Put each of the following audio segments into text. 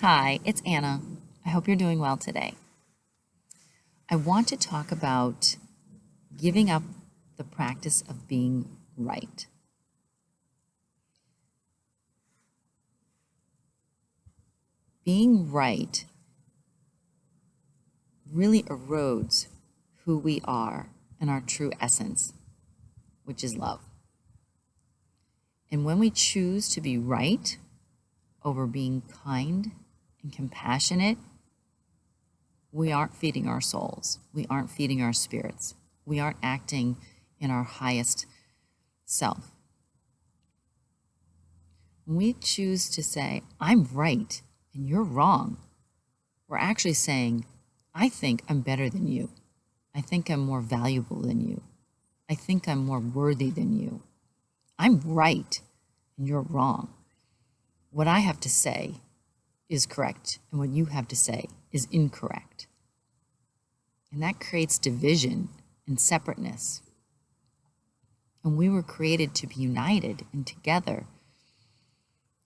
Hi, it's Anna. I hope you're doing well today. I want to talk about giving up the practice of being right. Being right really erodes who we are and our true essence, which is love. And when we choose to be right over being kind and compassionate, we aren't feeding our souls. We aren't feeding our spirits. We aren't acting in our highest self. When we choose to say, I'm right and you're wrong, we're actually saying, I think I'm better than you. I think I'm more valuable than you. I think I'm more worthy than you. I'm right and you're wrong. What I have to say is correct, and what you have to say is incorrect. And that creates division and separateness. And we were created to be united and together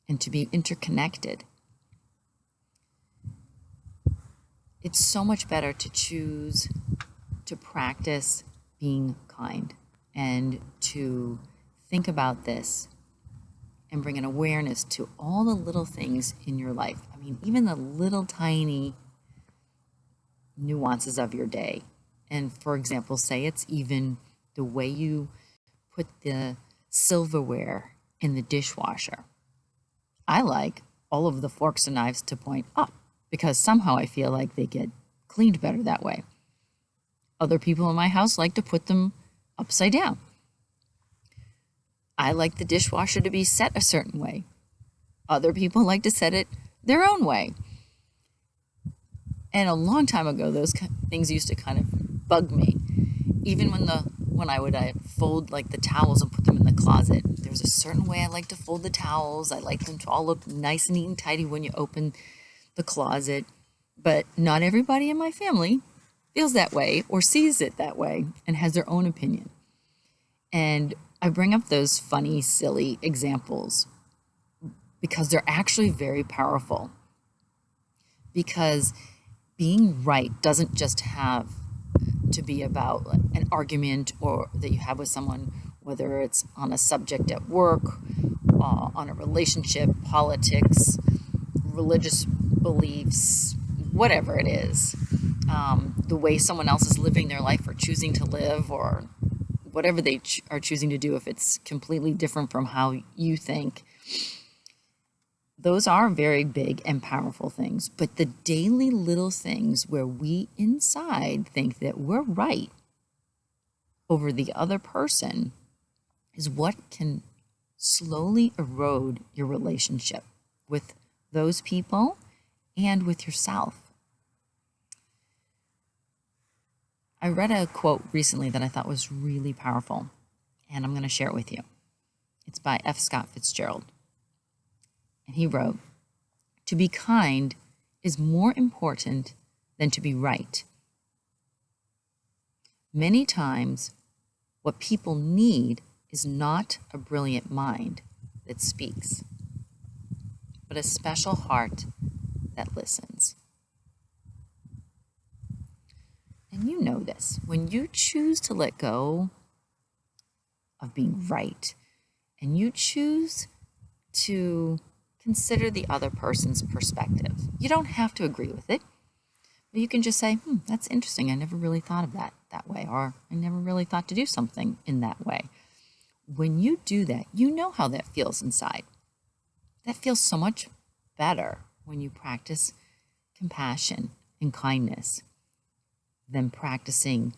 and to be interconnected. It's so much better to choose to practice being kind and to think about this and bring an awareness to all the little things in your life. I mean, even the little tiny nuances of your day. And for example, say it's even the way you put the silverware in the dishwasher. I like all of the forks and knives to point up because somehow I feel like they get cleaned better that way. Other people in my house like to put them upside down. I like the dishwasher to be set a certain way. Other people like to set it their own way. And a long time ago, those things used to kind of bug me. Even when I would fold like the towels and put them in the closet, there was a certain way I like to fold the towels. I like them to all look nice and neat and tidy when you open the closet. But not everybody in my family feels that way or sees it that way and has their own opinion. And I bring up those funny, silly examples because they're actually very powerful. Because being right doesn't just have to be about an argument or that you have with someone, whether it's on a subject at work, on a relationship, politics, religious beliefs, whatever it is. The way someone else is living their life or choosing to live, or whatever they are choosing to do, if it's completely different from how you think. Those are very big and powerful things, but the daily little things where we inside think that we're right over the other person is what can slowly erode your relationship with those people and with yourself. I read a quote recently that I thought was really powerful, and I'm going to share it with you. It's by F. Scott Fitzgerald. And he wrote, "To be kind is more important than to be right. Many times, what people need is not a brilliant mind that speaks, but a special heart that listens." And you know this. When you choose to let go of being right and you choose to consider the other person's perspective, you don't have to agree with it, but you can just say, that's interesting. I never really thought of that way, or I never really thought to do something in that way. When you do that, you know how that feels inside. That feels so much better when you practice compassion and kindness than practicing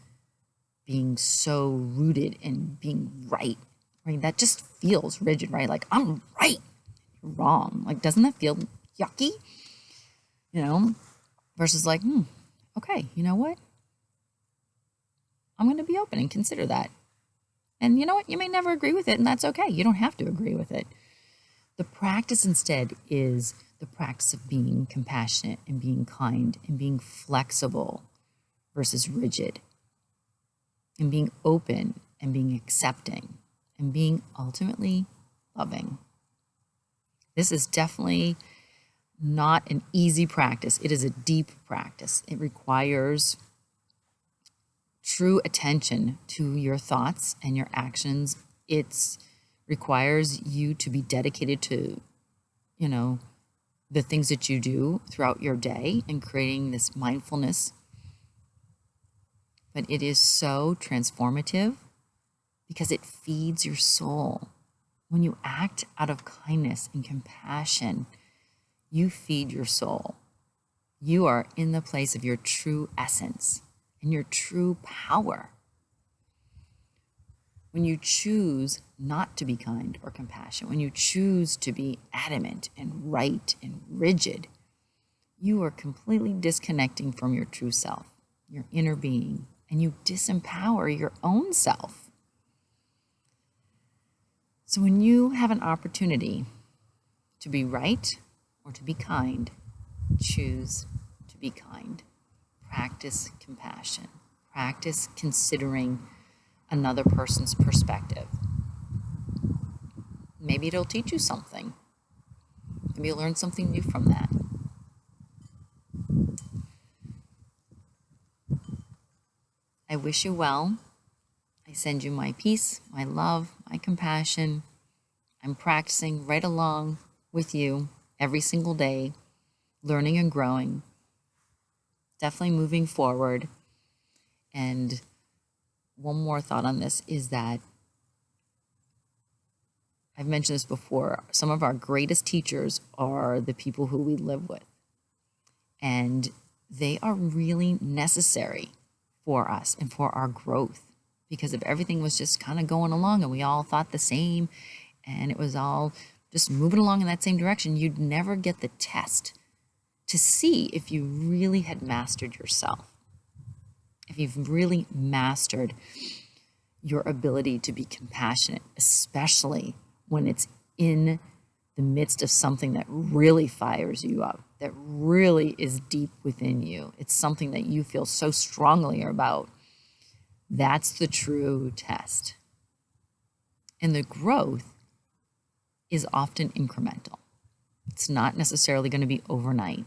being so rooted in being right. Right? That just feels rigid, right? Like, I'm right, you're wrong. Like, doesn't that feel yucky? Versus like, okay, you know what? I'm going to be open and consider that. And you know what? You may never agree with it, and that's okay. You don't have to agree with it. The practice instead is the practice of being compassionate and being kind and being flexible versus rigid, and being open and being accepting and being ultimately loving. This is definitely not an easy practice. It is a deep practice. It requires true attention to your thoughts and your actions. It requires you to be dedicated to, the things that you do throughout your day and creating this mindfulness. But it is so transformative because it feeds your soul. When you act out of kindness and compassion, you feed your soul. You are in the place of your true essence and your true power. When you choose not to be kind or compassionate, when you choose to be adamant and right and rigid, you are completely disconnecting from your true self, your inner being, and you disempower your own self. So when you have an opportunity to be right or to be kind, choose to be kind. Practice compassion. Practice considering another person's perspective. Maybe it'll teach you something. Maybe you'll learn something new from that. I wish you well. I send you my peace, my love, my compassion. I'm practicing right along with you every single day, learning and growing, definitely moving forward. And one more thought on this is that I've mentioned this before. Some of our greatest teachers are the people who we live with. And they are really necessary for us and for our growth. Because if everything was just kind of going along and we all thought the same and it was all just moving along in that same direction, you'd never get the test to see if you really had mastered yourself. If you've really mastered your ability to be compassionate, especially when it's in the midst of something that really fires you up, that really is deep within you. It's something that you feel so strongly about. That's the true test. And the growth is often incremental. It's not necessarily going to be overnight.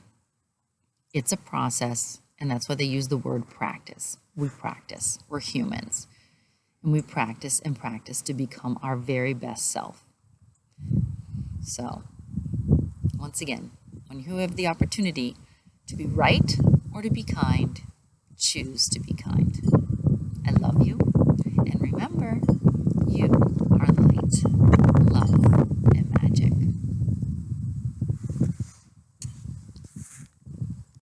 It's a process, and that's why they use the word practice. We practice. We're humans. And we practice and practice to become our very best self. So, once again, when you have the opportunity to be right or to be kind, choose to be kind. I love you, and remember, you